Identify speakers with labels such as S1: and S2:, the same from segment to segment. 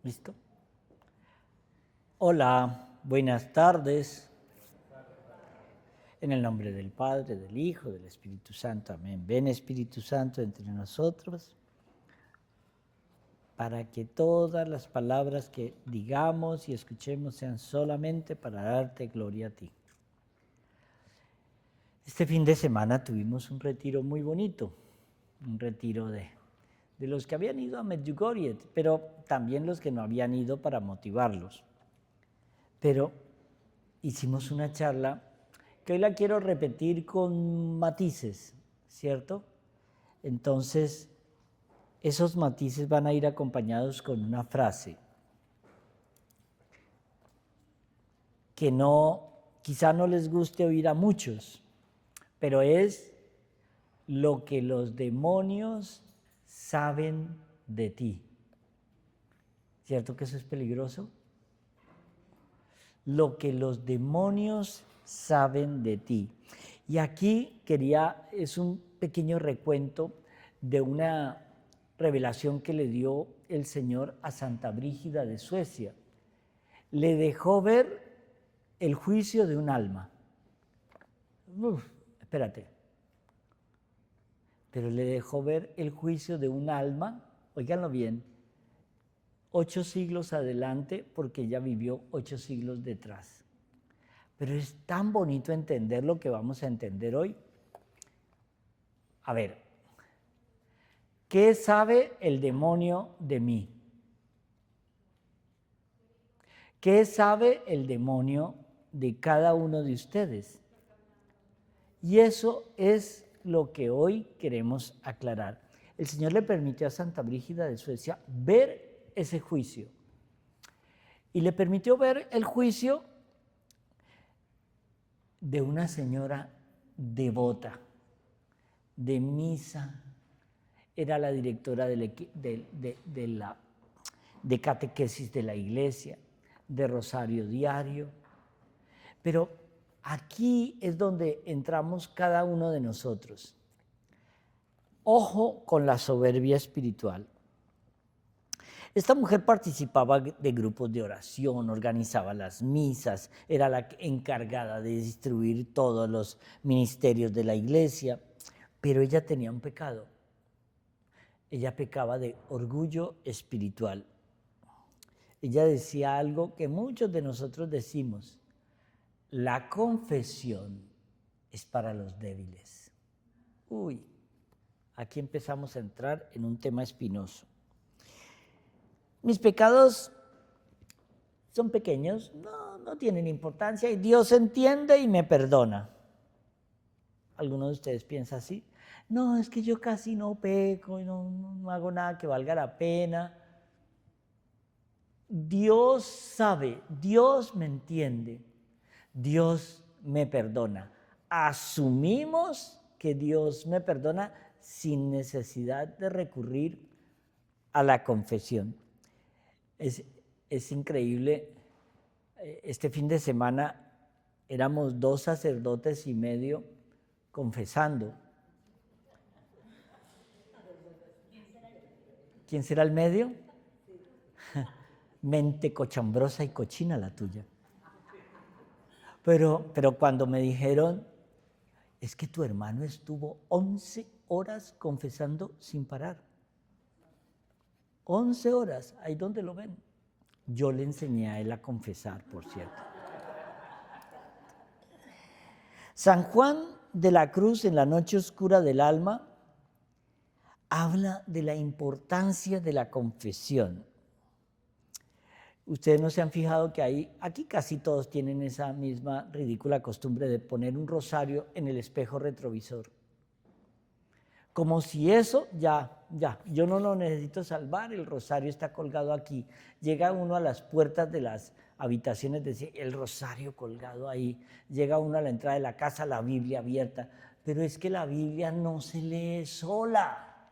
S1: ¿Listo? Hola, buenas tardes. En el nombre del Padre, del Hijo, del Espíritu Santo. Amén. Ven, Espíritu Santo, entre nosotros, para que todas las palabras que digamos y escuchemos sean solamente para darte gloria a ti. Este fin de semana tuvimos un retiro muy bonito, un retiro de los que habían ido a Medjugorje, pero también los que no habían ido para motivarlos. Pero hicimos una charla que hoy la quiero repetir con matices, ¿cierto? Entonces, esos matices van a ir acompañados con una frase que quizá no les guste oír a muchos, pero es lo que los demonios saben de ti. ¿Cierto que eso es peligroso? Lo que los demonios saben de ti. Y aquí es un pequeño recuento de una revelación que le dio el Señor a Santa Brígida de Suecia. Le dejó ver el juicio de un alma. Espérate. Pero le dejó ver el juicio de un alma, óiganlo bien, 8 siglos adelante, porque ella vivió 8 siglos detrás. Pero es tan bonito entender lo que vamos a entender hoy. A ver, ¿qué sabe el demonio de mí? ¿Qué sabe el demonio de cada uno de ustedes? Y eso es lo que hoy queremos aclarar. El Señor le permitió a Santa Brígida de Suecia ver ese juicio. Y le permitió ver el juicio de una señora devota, de misa, era la directora de catequesis de la iglesia, de rosario diario. Pero aquí es donde entramos cada uno de nosotros. Ojo con la soberbia espiritual. Esta mujer participaba de grupos de oración, organizaba las misas, era la encargada de distribuir todos los ministerios de la iglesia, pero ella tenía un pecado. Ella pecaba de orgullo espiritual. Ella decía algo que muchos de nosotros decimos: la confesión es para los débiles. Uy, aquí empezamos a entrar en un tema espinoso. Mis pecados son pequeños, no tienen importancia y Dios entiende y me perdona. ¿Alguno de ustedes piensa así? No, es que yo casi no peco y no hago nada que valga la pena. Dios sabe, Dios me entiende, Dios me perdona. Asumimos que Dios me perdona sin necesidad de recurrir a la confesión. Es increíble, este fin de semana éramos 2 sacerdotes y medio confesando. ¿Quién será el medio? Mente cochambrosa y cochina la tuya. Pero cuando me dijeron, es que tu hermano estuvo 11 horas confesando sin parar. 11 horas, ahí donde lo ven. Yo le enseñé a él a confesar, por cierto. San Juan de la Cruz, en la noche oscura del alma, habla de la importancia de la confesión. Ustedes no se han fijado que aquí casi todos tienen esa misma ridícula costumbre de poner un rosario en el espejo retrovisor. Como si eso, yo no lo necesito salvar, el rosario está colgado aquí. Llega uno a las puertas de las habitaciones, el rosario colgado ahí. Llega uno a la entrada de la casa, la Biblia abierta. Pero es que la Biblia no se lee sola.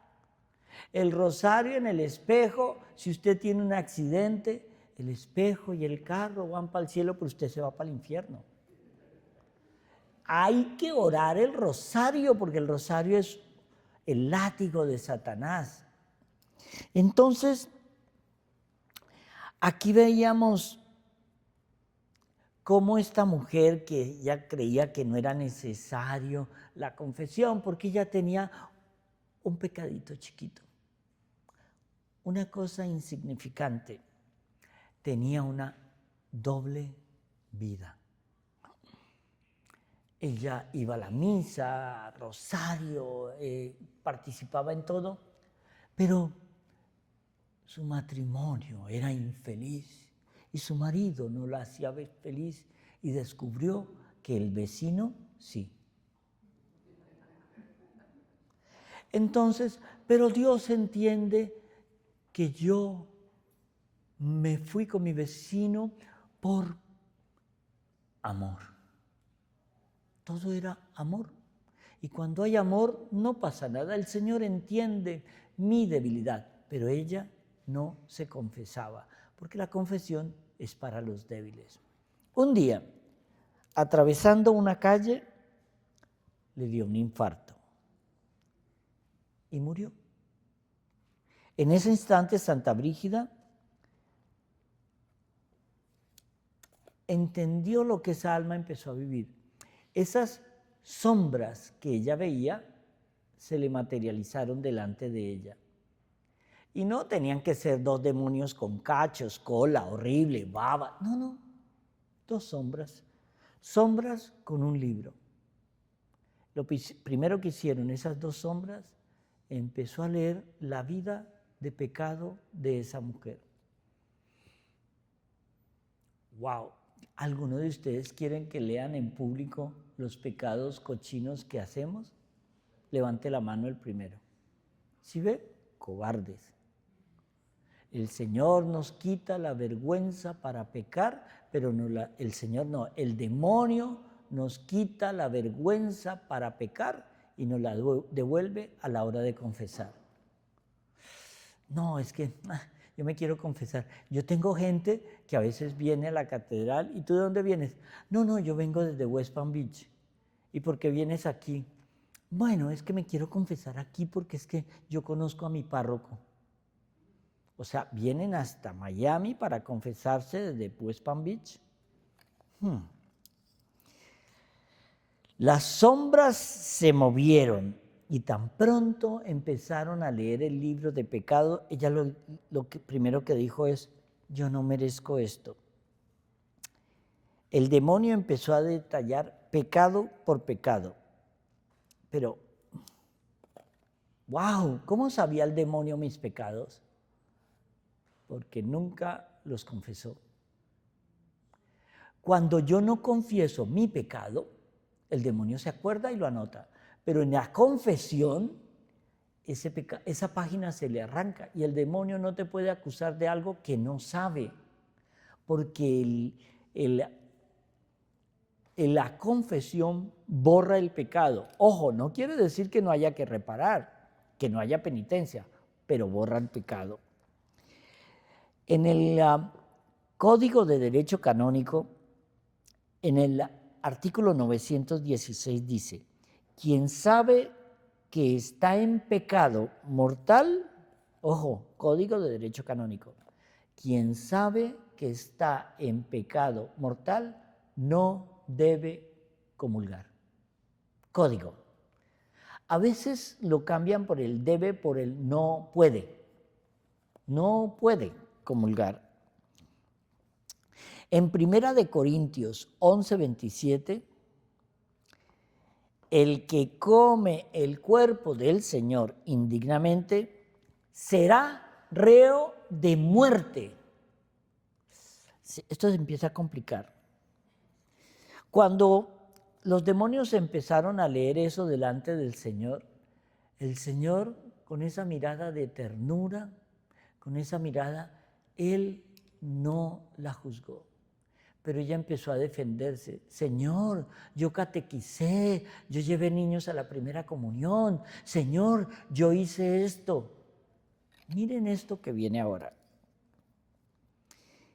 S1: El rosario en el espejo, si usted tiene un accidente, el espejo y el carro van para el cielo, pero usted se va para el infierno. Hay que orar el rosario, porque el rosario es el látigo de Satanás. Entonces, Aquí veíamos cómo esta mujer, que ya creía que no era necesario la confesión porque ella tenía un pecadito chiquito, una cosa insignificante, tenía una doble vida. Ella iba a la misa, rosario, participaba en todo, pero su matrimonio era infeliz y su marido no la hacía feliz y descubrió que el vecino sí. Entonces, pero Dios entiende que yo me fui con mi vecino por amor. Todo era amor. Y cuando hay amor no pasa nada. El Señor entiende mi debilidad, pero ella no se confesaba, porque la confesión es para los débiles. Un día, atravesando una calle, le dio un infarto y murió. En ese instante, Santa Brígida entendió lo que esa alma empezó a vivir. Esas sombras que ella veía se le materializaron delante de ella. Y no tenían que ser 2 demonios con cachos, cola, horrible, baba. No, 2 sombras. Sombras con un libro. Lo primero que hicieron esas 2 sombras, empezó a leer la vida de pecado de esa mujer. ¡Wow! ¿Alguno de ustedes quieren que lean en público los pecados cochinos que hacemos? Levante la mano el primero. ¿Sí ve? Cobardes. El Señor nos quita la vergüenza para pecar, pero el Señor no, el demonio nos quita la vergüenza para pecar y nos la devuelve a la hora de confesar. No, es que yo me quiero confesar. Yo tengo gente que a veces viene a la catedral. ¿Y tú de dónde vienes? No, yo vengo desde West Palm Beach. ¿Y por qué vienes aquí? Bueno, es que me quiero confesar aquí porque es que yo conozco a mi párroco. O sea, vienen hasta Miami para confesarse desde West Palm Beach. Las sombras se movieron y tan pronto empezaron a leer el libro de pecado, ella lo primero que dijo es: yo no merezco esto. El demonio empezó a detallar pecado por pecado. Pero, wow, ¿cómo sabía el demonio mis pecados? Porque nunca los confesó. Cuando yo no confieso mi pecado, el demonio se acuerda y lo anota. Pero en la confesión, esa página se le arranca y el demonio no te puede acusar de algo que no sabe. Porque la confesión borra el pecado. Ojo, no quiere decir que no haya que reparar, que no haya penitencia, pero borra el pecado. En el Código de Derecho Canónico, en el artículo 916 dice: quien sabe que está en pecado mortal, ojo, Código de Derecho Canónico, quien sabe que está en pecado mortal no debe comulgar. Código. A veces lo cambian por el debe, por el no puede. No puede comulgar. En 1 Corintios 11:27, el que come el cuerpo del Señor indignamente será reo de muerte. Esto se empieza a complicar. Cuando los demonios empezaron a leer eso delante del Señor, el Señor, con esa mirada de ternura, con esa mirada, Él no la juzgó. Pero ella empezó a defenderse. Señor, yo catequicé, yo llevé niños a la primera comunión. Señor, yo hice esto. Miren esto que viene ahora.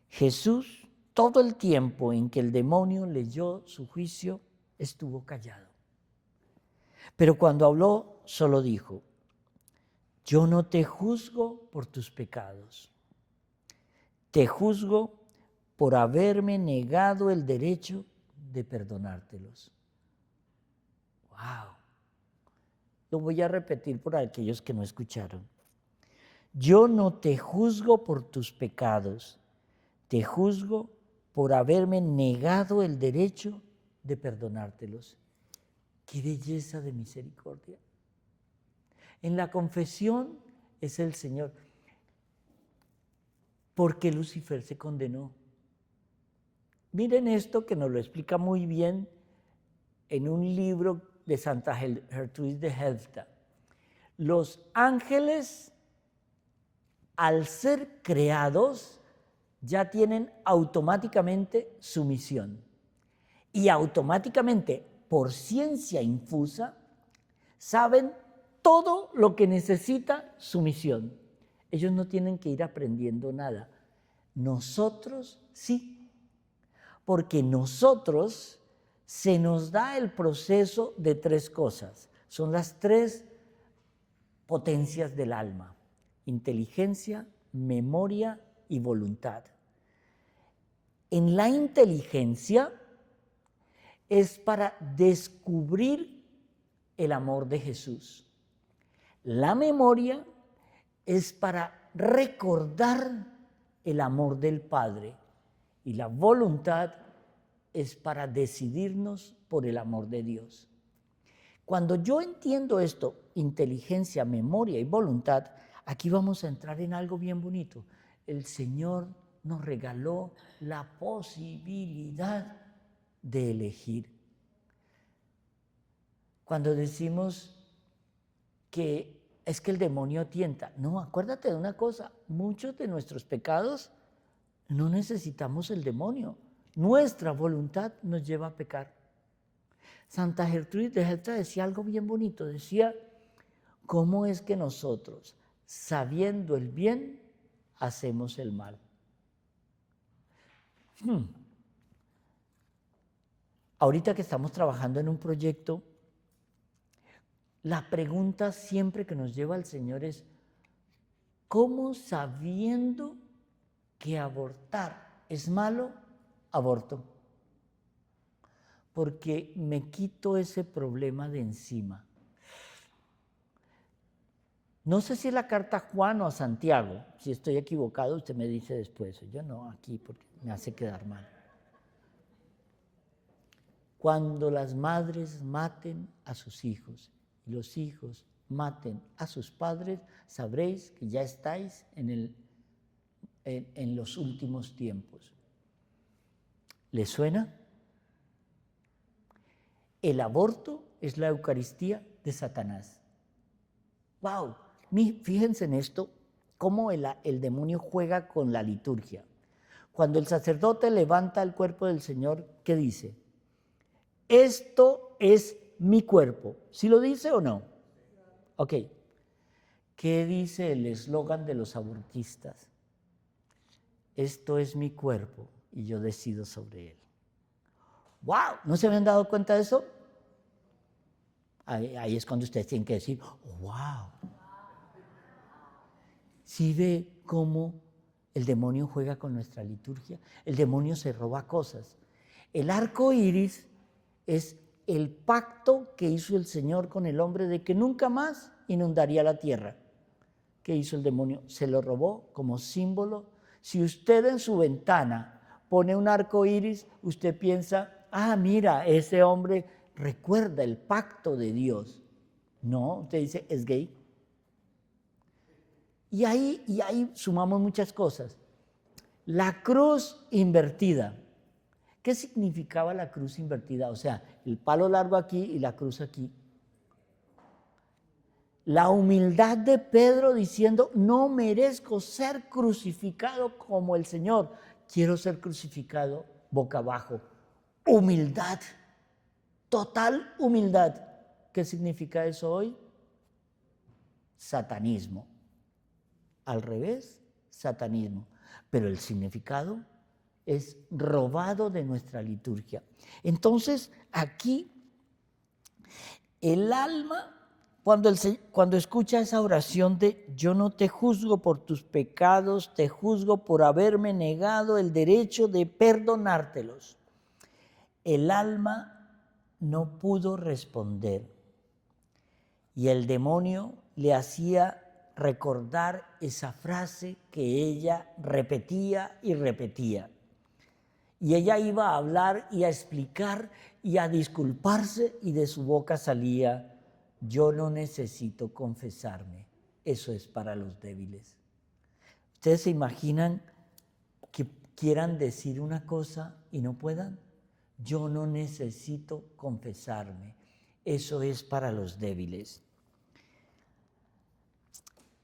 S1: Jesús, todo el tiempo en que el demonio leyó su juicio, estuvo callado. Pero cuando habló, solo dijo: yo no te juzgo por tus pecados. te juzgo por haberme negado el derecho de perdonártelos. ¡Wow! Lo voy a repetir por aquellos que no escucharon. Yo no te juzgo por tus pecados, te juzgo por haberme negado el derecho de perdonártelos. ¡Qué belleza de misericordia! En la confesión es el Señor. ¿Por qué Lucifer se condenó? Miren esto que nos lo explica muy bien en un libro de Santa Gertrudis de Helfta. Los ángeles, al ser creados, ya tienen automáticamente su misión. Y automáticamente, por ciencia infusa, saben todo lo que necesita su misión. Ellos no tienen que ir aprendiendo nada. Nosotros sí, porque nosotros se nos da el proceso de tres cosas. Son las tres potencias del alma: inteligencia, memoria y voluntad. En la inteligencia es para descubrir el amor de Jesús. La memoria es para recordar el amor del Padre. Y la voluntad es para decidirnos por el amor de Dios. Cuando yo entiendo esto, inteligencia, memoria y voluntad, aquí vamos a entrar en algo bien bonito. El Señor nos regaló la posibilidad de elegir. Cuando decimos que es que el demonio tienta, no, acuérdate de una cosa, muchos de nuestros pecados no necesitamos el demonio, nuestra voluntad nos lleva a pecar. Santa Gertrudis de Helfta decía algo bien bonito, decía, ¿cómo es que nosotros, sabiendo el bien, hacemos el mal? Ahorita que estamos trabajando en un proyecto, la pregunta siempre que nos lleva al Señor es, ¿cómo sabiendo que abortar es malo, aborto? Porque me quito ese problema de encima. No sé si es la carta a Juan o a Santiago. Si estoy equivocado, usted me dice después. Yo no, aquí, porque me hace quedar mal. Cuando las madres maten a sus hijos y los hijos maten a sus padres, sabréis que ya estáis en los últimos tiempos. ¿Les suena? El aborto es la Eucaristía de Satanás. ¡Wow! Fíjense en esto, cómo el demonio juega con la liturgia. Cuando el sacerdote levanta el cuerpo del Señor, ¿qué dice? Esto es mi cuerpo. ¿Sí lo dice o no? Ok. ¿Qué dice el eslogan de los abortistas? Esto es mi cuerpo y yo decido sobre él. ¡Wow! ¿No se habían dado cuenta de eso? Ahí es cuando ustedes tienen que decir, ¡wow! ¿Sí ve cómo el demonio juega con nuestra liturgia? El demonio se roba cosas. El arco iris es el pacto que hizo el Señor con el hombre de que nunca más inundaría la tierra. ¿Qué hizo el demonio? Se lo robó como símbolo. Si usted en su ventana pone un arco iris, usted piensa, mira, ese hombre recuerda el pacto de Dios. No, usted dice, es gay. Y ahí sumamos muchas cosas. La cruz invertida. ¿Qué significaba la cruz invertida? O sea, el palo largo aquí y la cruz aquí. La humildad de Pedro diciendo, no merezco ser crucificado como el Señor. Quiero ser crucificado boca abajo. Humildad, total humildad. ¿Qué significa eso hoy? Satanismo. Al revés, satanismo. Pero el significado es robado de nuestra liturgia. Entonces, aquí, el alma, Cuando escucha esa oración de yo no te juzgo por tus pecados, te juzgo por haberme negado el derecho de perdonártelos, el alma no pudo responder y el demonio le hacía recordar esa frase que ella repetía y repetía. Y ella iba a hablar y a explicar y a disculparse y de su boca salía: yo no necesito confesarme, eso es para los débiles. ¿Ustedes se imaginan que quieran decir una cosa y no puedan? Yo no necesito confesarme, eso es para los débiles.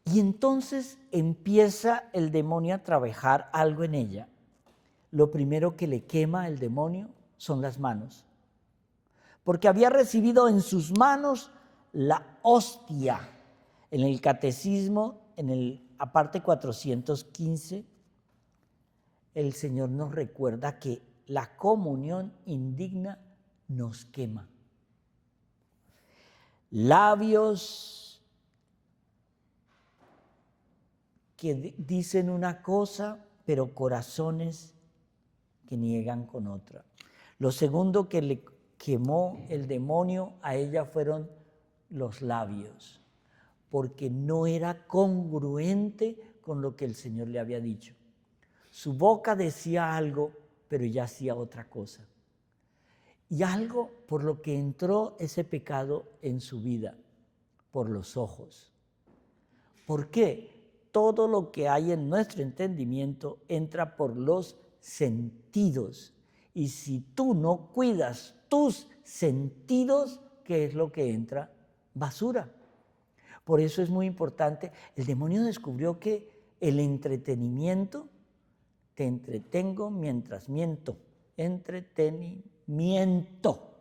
S1: Y entonces empieza el demonio a trabajar algo en ella. Lo primero que le quema el demonio son las manos, porque había recibido en sus manos la hostia. En el catecismo, en el aparte 415, el Señor nos recuerda que la comunión indigna nos quema. Labios que dicen una cosa, pero corazones que niegan con otra. Lo segundo que le quemó el demonio a ella fueron los labios, porque no era congruente con lo que el Señor le había dicho. Su boca decía algo, pero ella hacía otra cosa. Y algo por lo que entró ese pecado en su vida, por los ojos. ¿Por qué? Todo lo que hay en nuestro entendimiento entra por los sentidos. Y si tú no cuidas tus sentidos, ¿qué es lo que entra? Basura. Por eso es muy importante. El demonio descubrió que el entretenimiento, te entretengo mientras miento, entretenimiento.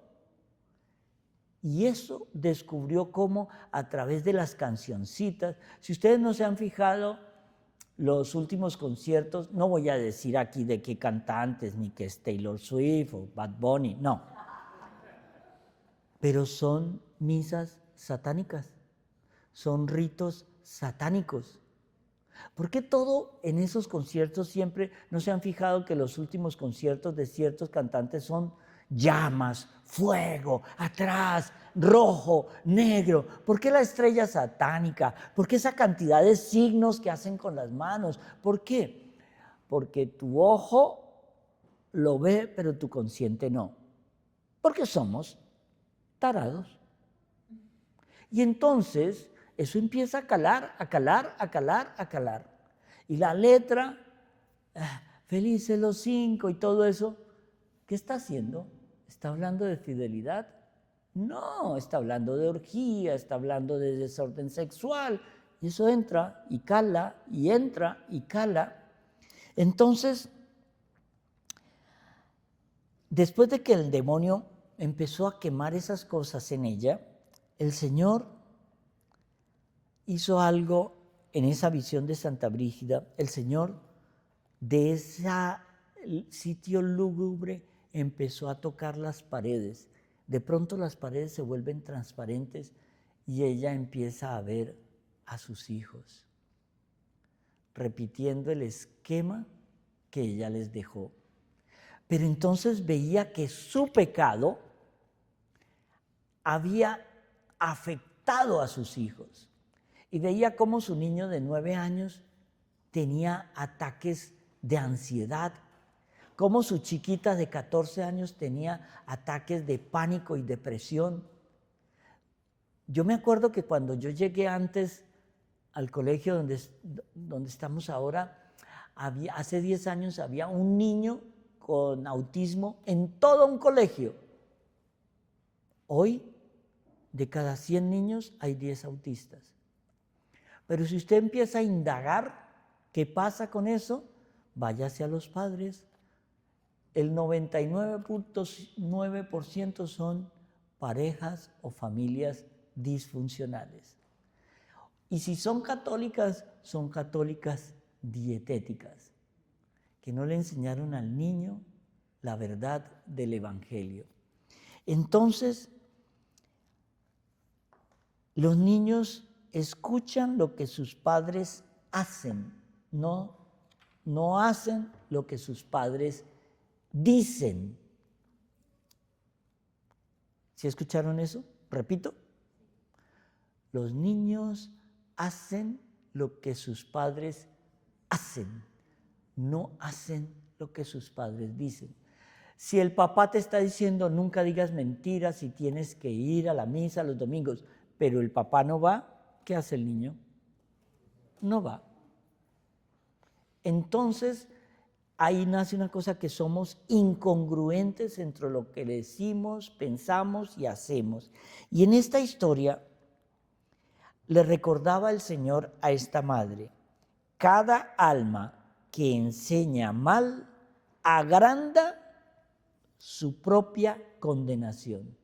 S1: Y eso descubrió cómo a través de las cancioncitas, si ustedes no se han fijado, los últimos conciertos, no voy a decir aquí de qué cantantes, ni que es Taylor Swift o Bad Bunny, no. Pero son misas satánicas, son ritos satánicos. ¿Por qué todo en esos conciertos siempre no se han fijado que los últimos conciertos de ciertos cantantes son llamas, fuego, atrás, rojo, negro? ¿Por qué la estrella satánica? ¿Por qué esa cantidad de signos que hacen con las manos? ¿Por qué? Porque tu ojo lo ve, pero tu consciente no. Porque somos tarados. Y entonces eso empieza a calar, a calar, a calar, a calar. Y la letra, felices los 5 y todo eso, ¿qué está haciendo? ¿Está hablando de fidelidad? No, está hablando de orgía, está hablando de desorden sexual. Y eso entra y cala, y entra y cala. Entonces, después de que el demonio empezó a quemar esas cosas en ella, el Señor hizo algo en esa visión de Santa Brígida. El Señor de ese sitio lúgubre empezó a tocar las paredes. De pronto las paredes se vuelven transparentes y ella empieza a ver a sus hijos, repitiendo el esquema que ella les dejó. Pero entonces veía que su pecado había afectado a sus hijos. Y veía cómo su niño de 9 años tenía ataques de ansiedad, cómo su chiquita de 14 años tenía ataques de pánico y depresión. Yo me acuerdo que cuando yo llegué antes al colegio donde estamos ahora, hace 10 años había un niño con autismo en todo un colegio. Hoy, de cada 100 niños hay 10 autistas. Pero si usted empieza a indagar qué pasa con eso, váyase a los padres. El 99.9% son parejas o familias disfuncionales. Y si son católicas dietéticas, que no le enseñaron al niño la verdad del Evangelio. Entonces, Los niños escuchan lo que sus padres hacen, no hacen lo que sus padres dicen. ¿Sí escucharon eso? Repito. Los niños hacen lo que sus padres hacen, no hacen lo que sus padres dicen. Si el papá te está diciendo nunca digas mentiras y tienes que ir a la misa los domingos, pero el papá no va, ¿qué hace el niño? No va. Entonces, ahí nace una cosa que somos incongruentes entre lo que decimos, pensamos y hacemos. Y en esta historia le recordaba el Señor a esta madre: cada alma que enseña mal agranda su propia condenación.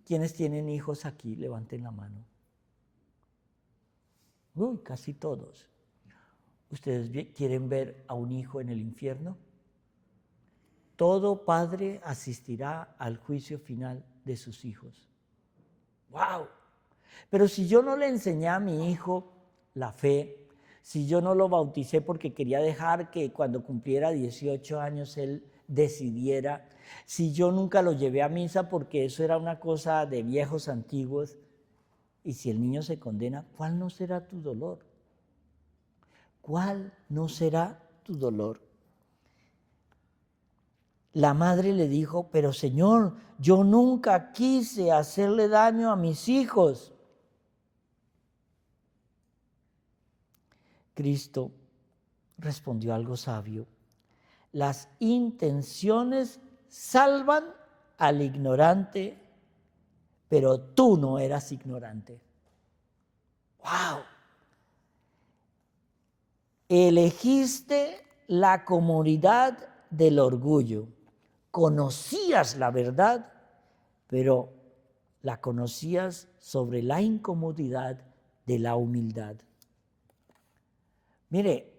S1: ¿Quiénes tienen hijos aquí? Levanten la mano. Uy, casi todos. ¿Ustedes quieren ver a un hijo en el infierno? Todo padre asistirá al juicio final de sus hijos. ¡Wow! Pero si yo no le enseñé a mi hijo la fe, si yo no lo bauticé porque quería dejar que cuando cumpliera 18 años él decidiera, si yo nunca lo llevé a misa porque eso era una cosa de viejos antiguos, y si el niño se condena, ¿cuál no será tu dolor? ¿Cuál no será tu dolor? La madre le dijo: pero Señor, yo nunca quise hacerle daño a mis hijos. Cristo respondió algo sabio: las intenciones salvan al ignorante, pero tú no eras ignorante. ¡Wow! Elegiste la comodidad del orgullo. Conocías la verdad, pero la conocías sobre la incomodidad de la humildad. Mire,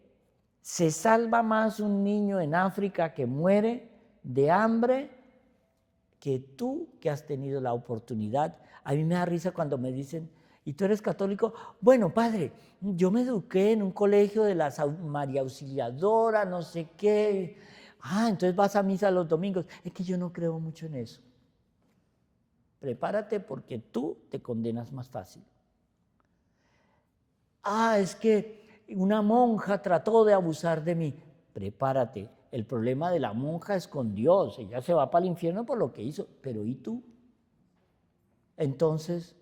S1: se salva más un niño en África que muere de hambre que tú que has tenido la oportunidad. A mí me da risa cuando me dicen: ¿y tú eres católico? Bueno, padre, yo me eduqué en un colegio de la María Auxiliadora, no sé qué. Ah, entonces vas a misa los domingos. Es que yo no creo mucho en eso. Prepárate porque tú te condenas más fácil. Ah, es que una monja trató de abusar de mí. Prepárate. El problema de la monja es con Dios. Ella se va para el infierno por lo que hizo. Pero ¿y tú? Entonces,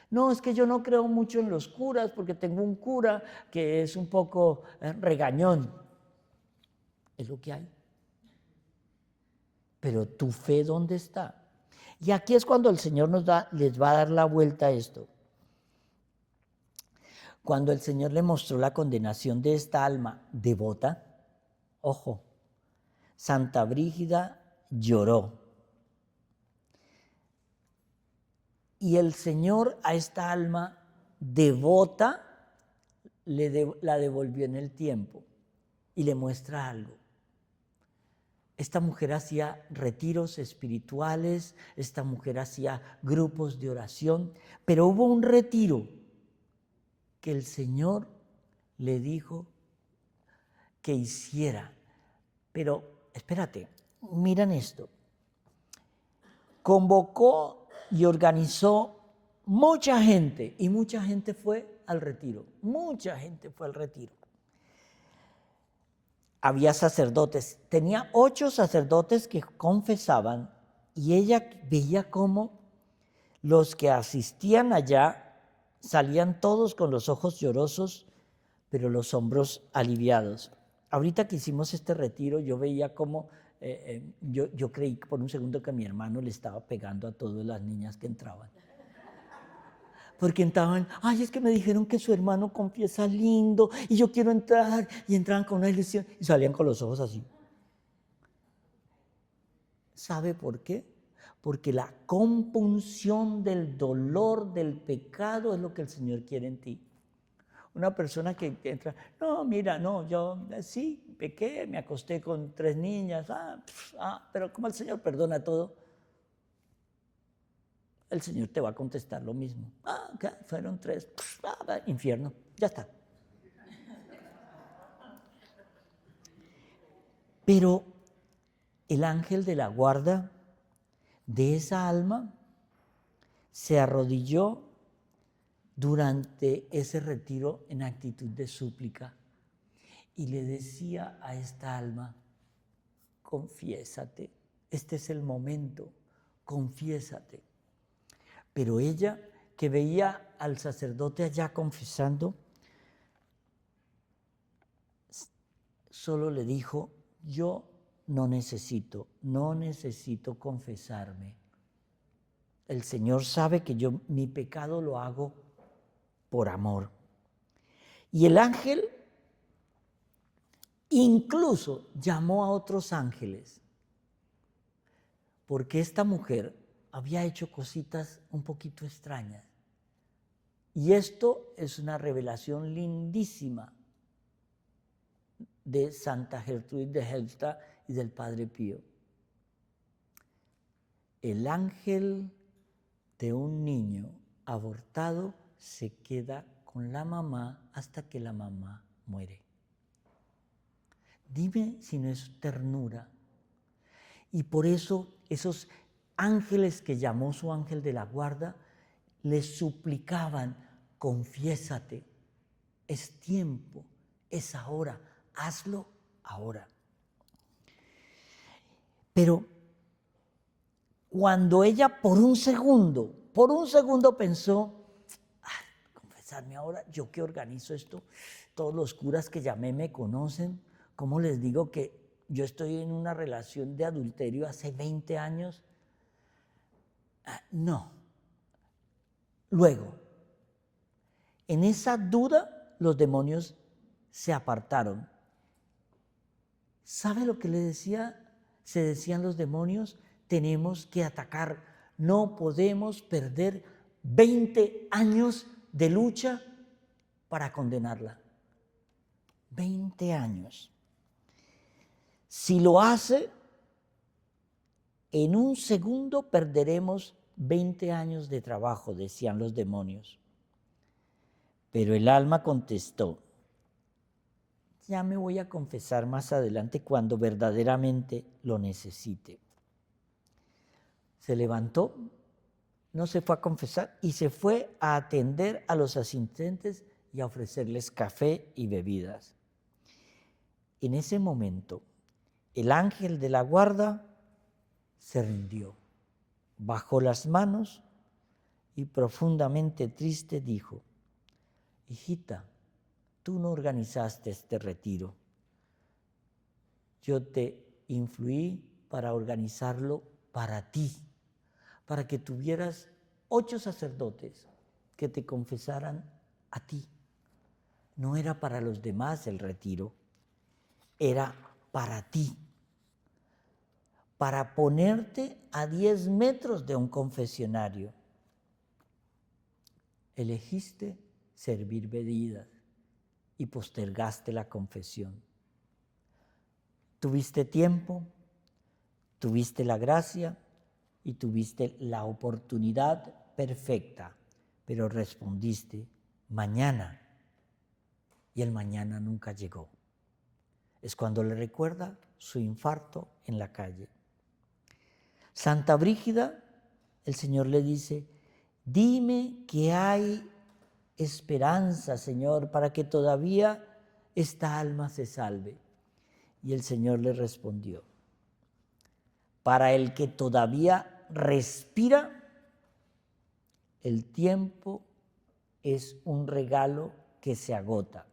S1: no, es que yo no creo mucho en los curas porque tengo un cura que es un poco regañón. Es lo que hay. Pero tu fe, ¿dónde está? Y aquí es cuando el Señor les va a dar la vuelta a esto. Cuando el Señor le mostró la condenación de esta alma devota, ojo, Santa Brígida lloró. Y el Señor a esta alma devota la devolvió en el tiempo y le muestra algo. Esta mujer hacía retiros espirituales, esta mujer hacía grupos de oración, pero hubo un retiro que el Señor le dijo que hiciera. Pero espérate, miren esto. Convocó y organizó mucha gente, y mucha gente fue al retiro. Mucha gente fue al retiro. Había sacerdotes, tenía 8 sacerdotes que confesaban, y ella veía cómo los que asistían allá salían todos con los ojos llorosos, pero los hombros aliviados. Ahorita que hicimos este retiro, yo veía cómo, yo creí por un segundo que mi hermano le estaba pegando a todas las niñas que entraban. Porque entraban, ay, es que me dijeron que su hermano confiesa lindo y yo quiero entrar, y entraban con una ilusión y salían con los ojos así. ¿Sabe por qué? Porque la compunción del dolor del pecado es lo que el Señor quiere en ti. Una persona que entra, no, mira, no, yo sí, pequé, me acosté con 3 niñas, pero como el Señor perdona todo. el Señor te va a contestar lo mismo. Fueron 3, infierno, ya está. Pero el ángel de la guarda de esa alma se arrodilló durante ese retiro en actitud de súplica y le decía a esta alma: confiésate, este es el momento, confiésate. Pero ella, que veía al sacerdote allá confesando, solo le dijo: yo no necesito confesarme. El Señor sabe que yo mi pecado lo hago por amor. Y el ángel incluso llamó a otros ángeles, porque esta mujer había hecho cositas un poquito extrañas. Y esto es una revelación lindísima de Santa Gertrudis de Helmstadt y del Padre Pío. El ángel de un niño abortado se queda con la mamá hasta que la mamá muere. Dime si no es ternura. Y por eso esos ángeles que llamó su ángel de la guarda le suplicaban: confiésate, es tiempo, es ahora, hazlo ahora. Pero cuando ella por un segundo pensó: confesarme ahora, yo que organizo esto, todos los curas que llamé me conocen, ¿cómo les digo que yo estoy en una relación de adulterio hace 20 años? No. Luego, en esa duda, los demonios se apartaron. ¿Sabe lo que se decían los demonios? Tenemos que atacar, no podemos perder 20 años de lucha para condenarla. 20 años. Si lo hace, en un segundo perderemos 20 años de trabajo, decían los demonios. Pero el alma contestó: ya me voy a confesar más adelante cuando verdaderamente lo necesite. Se levantó, no se fue a confesar y se fue a atender a los asistentes y a ofrecerles café y bebidas. En ese momento, el ángel de la guarda se rindió, bajó las manos y profundamente triste dijo: hijita, tú no organizaste este retiro. Yo te influí para organizarlo para ti, para que tuvieras 8 sacerdotes que te confesaran a ti. No era para los demás el retiro, era para ti, para ponerte a 10 metros de un confesionario. Elegiste servir bebidas y postergaste la confesión. Tuviste tiempo, tuviste la gracia y tuviste la oportunidad perfecta, pero respondiste: mañana. Y el mañana nunca llegó. Es cuando le recuerda su infarto en la calle. Santa Brígida, el Señor le dice: dime que hay esperanza, Señor, para que todavía esta alma se salve. Y el Señor le respondió: para el que todavía respira, el tiempo es un regalo que se agota.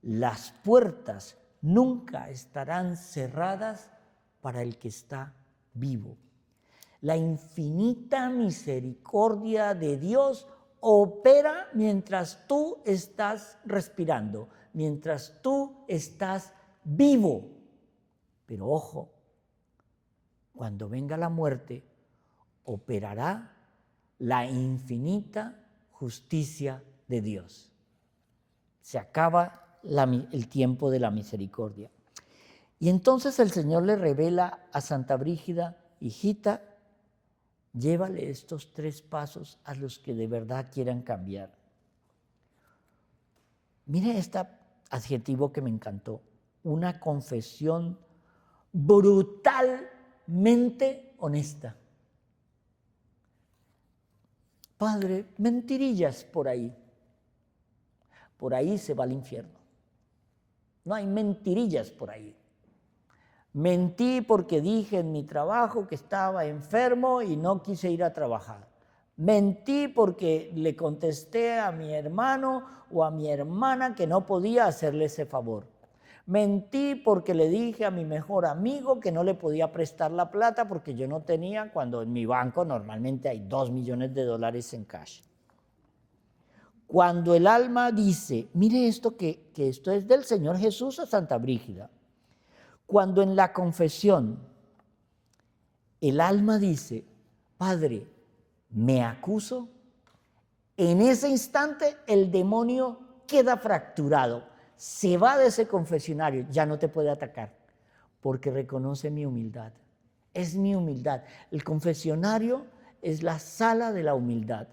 S1: Las puertas nunca estarán cerradas para el que está vivo. La infinita misericordia de Dios opera mientras tú estás respirando, mientras tú estás vivo. Pero ojo, cuando venga la muerte, operará la infinita justicia de Dios. Se acaba el tiempo de la misericordia. Y entonces el Señor le revela a Santa Brígida: hijita, Llévale estos 3 pasos a los que de verdad quieran cambiar. Mire este adjetivo que me encantó. Una confesión brutalmente honesta. Padre, mentirillas por ahí. Por ahí se va al infierno. No hay mentirillas por ahí. Mentí porque dije en mi trabajo que estaba enfermo y no quise ir a trabajar. Mentí porque le contesté a mi hermano o a mi hermana que no podía hacerle ese favor. Mentí porque le dije a mi mejor amigo que no le podía prestar la plata porque yo no tenía, cuando en mi banco normalmente hay $2 millones en cash. Cuando el alma dice, mire esto que esto es del Señor Jesús a Santa Brígida. Cuando en la confesión el alma dice, Padre, me acuso, en ese instante el demonio queda fracturado, se va de ese confesionario, ya no te puede atacar, porque reconoce mi humildad. Es mi humildad. El confesionario es la sala de la humildad.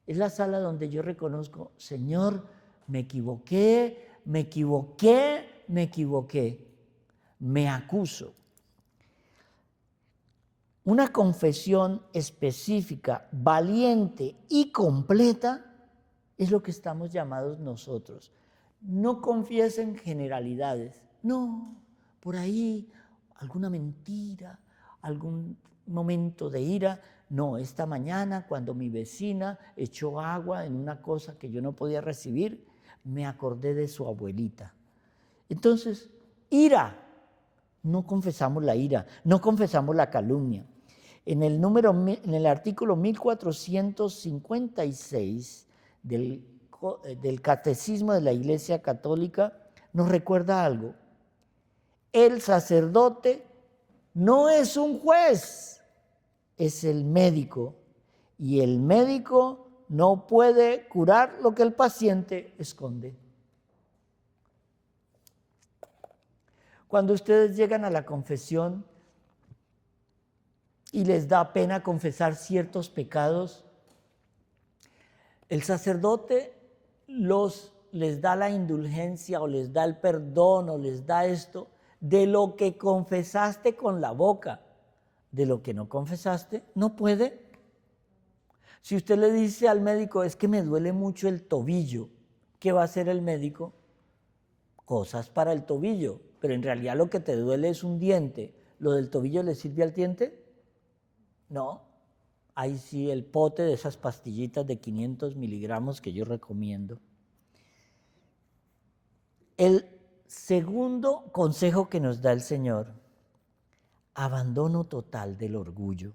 S1: Es la sala donde yo reconozco, Señor, me equivoqué, me equivoqué, me equivoqué. Me acuso. Una confesión específica, valiente y completa es lo que estamos llamados nosotros. No confiesen generalidades. No, por ahí alguna mentira, algún momento de ira. No, esta mañana cuando mi vecina echó agua en una cosa que yo no podía recibir, me acordé de su abuelita. Entonces, ira. No confesamos la ira, no confesamos la calumnia. En el artículo 1456 del Catecismo de la Iglesia Católica nos recuerda algo. El sacerdote no es un juez, es el médico. Y el médico no puede curar lo que el paciente esconde. Cuando ustedes llegan a la confesión y les da pena confesar ciertos pecados, el sacerdote les da la indulgencia o les da el perdón o les da esto de lo que confesaste con la boca. De lo que no confesaste, no puede. Si usted le dice al médico, es que me duele mucho el tobillo, ¿qué va a hacer el médico? Cosas para el tobillo, pero en realidad lo que te duele es un diente. ¿Lo del tobillo le sirve al diente? No. Ahí sí el pote de esas pastillitas de 500 miligramos que yo recomiendo. El segundo consejo que nos da el Señor, abandono total del orgullo.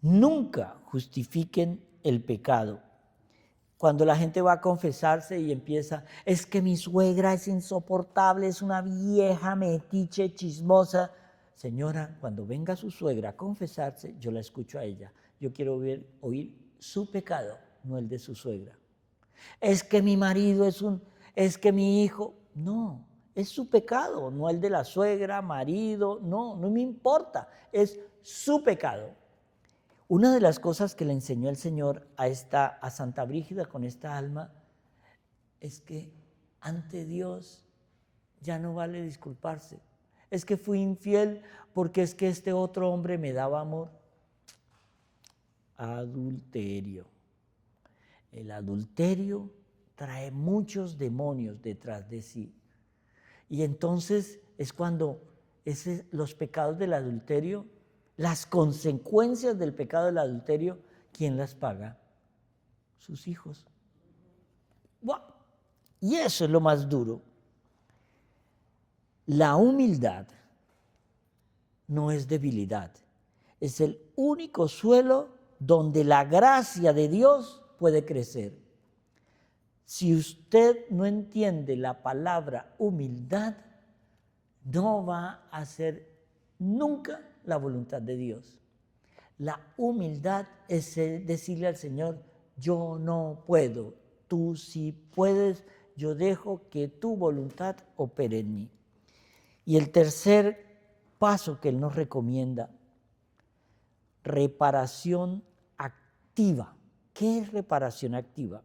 S1: Nunca justifiquen el pecado. Cuando la gente va a confesarse y empieza, es que mi suegra es insoportable, es una vieja metiche, chismosa. Señora, cuando venga su suegra a confesarse, yo la escucho a ella. Yo quiero oír su pecado, no el de su suegra. Es que mi marido es que mi hijo. No, es su pecado, no el de la suegra, marido. No me importa, es su pecado. Una de las cosas que le enseñó el Señor a Santa Brígida con esta alma es que ante Dios ya no vale disculparse. Es que fui infiel porque es que este otro hombre me daba amor. Adulterio. El adulterio trae muchos demonios detrás de sí. Y entonces es cuando los pecados del adulterio, las consecuencias del pecado del adulterio, ¿quién las paga? Sus hijos. ¡Wow! Y eso es lo más duro. La humildad no es debilidad, es el único suelo donde la gracia de Dios puede crecer. Si usted no entiende la palabra humildad, no va a hacer nunca la voluntad de Dios. La humildad es decirle al Señor, yo no puedo, tú sí puedes, yo dejo que tu voluntad opere en mí. Y el tercer paso que Él nos recomienda, reparación activa. ¿Qué es reparación activa?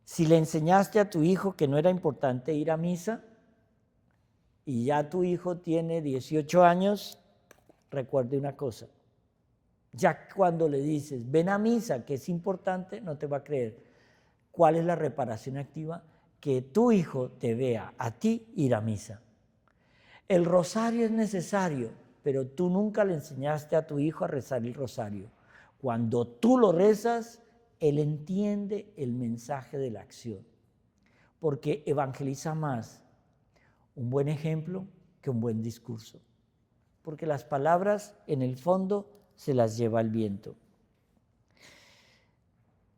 S1: Si le enseñaste a tu hijo que no era importante ir a misa y ya tu hijo tiene 18 años, recuerde una cosa. Ya cuando le dices, ven a misa, que es importante, no te va a creer. ¿Cuál es la reparación activa? Que tu hijo te vea a ti ir a misa. El rosario es necesario, pero tú nunca le enseñaste a tu hijo a rezar el rosario. Cuando tú lo rezas, él entiende el mensaje de la acción, porque evangeliza más un buen ejemplo que un buen discurso, porque las palabras en el fondo se las lleva el viento.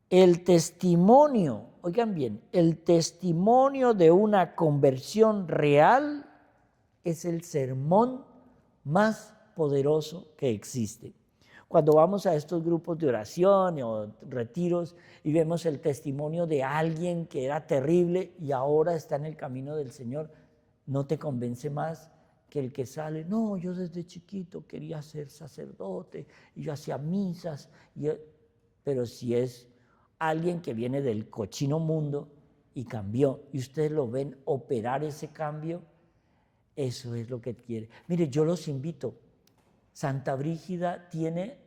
S1: El testimonio, oigan bien, el testimonio de una conversión real es el sermón más poderoso que existe. Cuando vamos a estos grupos de oración o retiros y vemos el testimonio de alguien que era terrible y ahora está en el camino del Señor, ¿no te convence más que el que sale? No, yo desde chiquito quería ser sacerdote y yo hacía misas, pero si es alguien que viene del cochino mundo y cambió, y ustedes lo ven operar ese cambio, eso es lo que quiere. Mire, yo los invito. Santa Brígida tiene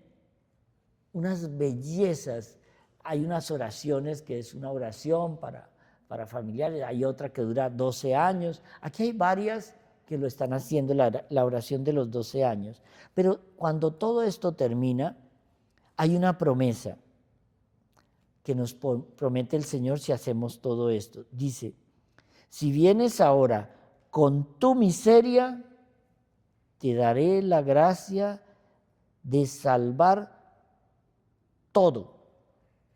S1: unas bellezas. Hay unas oraciones que es una oración para familiares, hay otra que dura 12 años. Aquí hay varias que lo están haciendo, la oración de los 12 años. Pero cuando todo esto termina, hay una promesa que nos promete el Señor si hacemos todo esto. Dice, si vienes ahora con tu miseria, te daré la gracia de salvar todo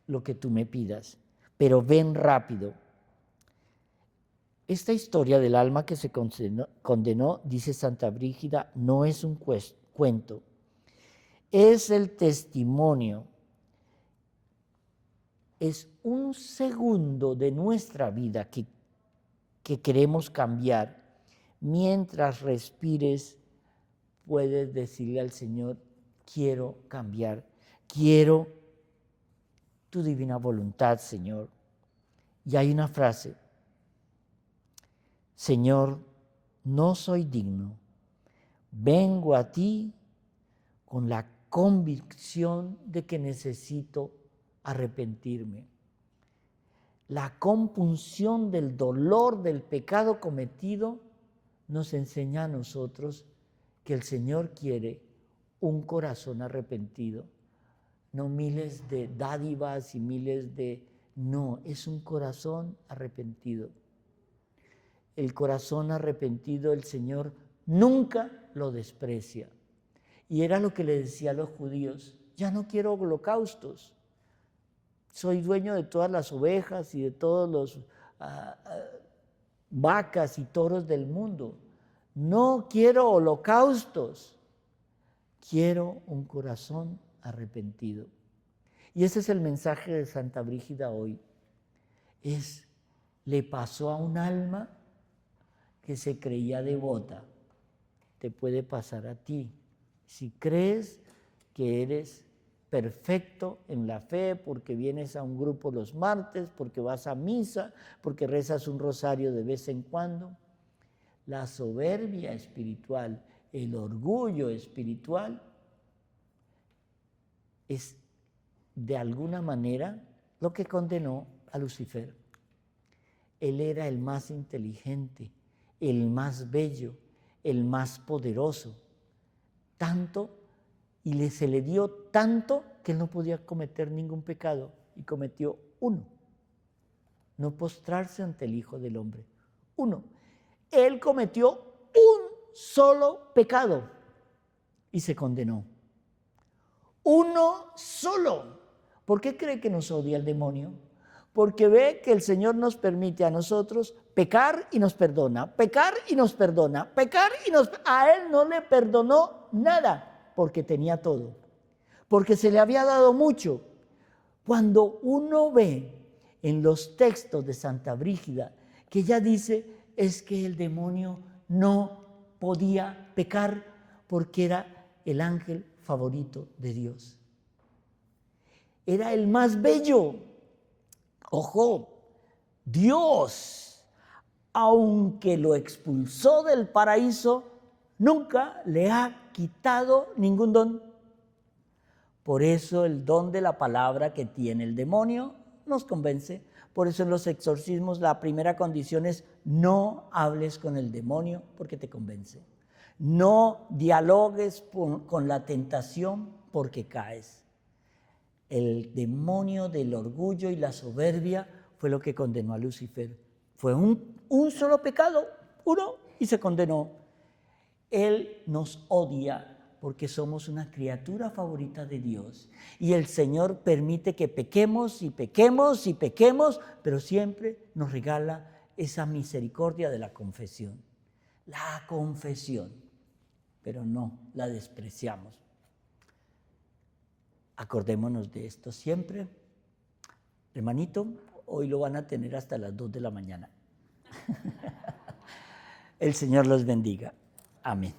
S1: lo que tú me pidas, pero ven rápido. Esta historia del alma que se condenó, dice Santa Brígida, no es un cuento, es el testimonio, es un segundo de nuestra vida que queremos cambiar. Mientras respires, puedes decirle al Señor, quiero cambiar, quiero tu divina voluntad, Señor. Y hay una frase, Señor, no soy digno, vengo a ti con la convicción de que necesito arrepentirme. La compunción del dolor del pecado cometido nos enseña a nosotros que el Señor quiere un corazón arrepentido, no miles de dádivas y miles de... No, es un corazón arrepentido. El corazón arrepentido el Señor nunca lo desprecia. Y era lo que le decía a los judíos, ya no quiero holocaustos, soy dueño de todas las ovejas y de todos los vacas y toros del mundo. No quiero holocaustos, quiero un corazón arrepentido. Y ese es el mensaje de Santa Brígida hoy. Le pasó a un alma que se creía devota. Te puede pasar a ti. Si crees que eres perfecto en la fe, porque vienes a un grupo los martes, porque vas a misa, porque rezas un rosario de vez en cuando, la soberbia espiritual, el orgullo espiritual, es de alguna manera lo que condenó a Lucifer. Él era el más inteligente, el más bello, el más poderoso, tanto, y se le dio tanto que él no podía cometer ningún pecado, y cometió uno: no postrarse ante el Hijo del Hombre. Uno. Él cometió un solo pecado y se condenó. Uno solo. ¿Por qué cree que nos odia el demonio? Porque ve que el Señor nos permite a nosotros pecar y nos perdona, pecar y nos perdona, pecar y nos... A Él no le perdonó nada, porque tenía todo, porque se le había dado mucho. Cuando uno ve en los textos de Santa Brígida que ella dice, es que el demonio no podía pecar porque era el ángel favorito de Dios. Era el más bello. Ojo, Dios, aunque lo expulsó del paraíso, nunca le ha quitado ningún don. Por eso el don de la palabra que tiene el demonio nos convence. Por eso en los exorcismos la primera condición es: no hables con el demonio porque te convence. No dialogues con la tentación porque caes. El demonio del orgullo y la soberbia fue lo que condenó a Lucifer. Fue un solo pecado, uno, y se condenó. Él nos odia porque somos una criatura favorita de Dios. Y el Señor permite que pequemos y pequemos y pequemos, pero siempre nos regala esa misericordia de la confesión. La confesión, pero no la despreciamos. Acordémonos de esto siempre. Hermanito, hoy lo van a tener hasta las 2 de la mañana. El Señor los bendiga. Amén.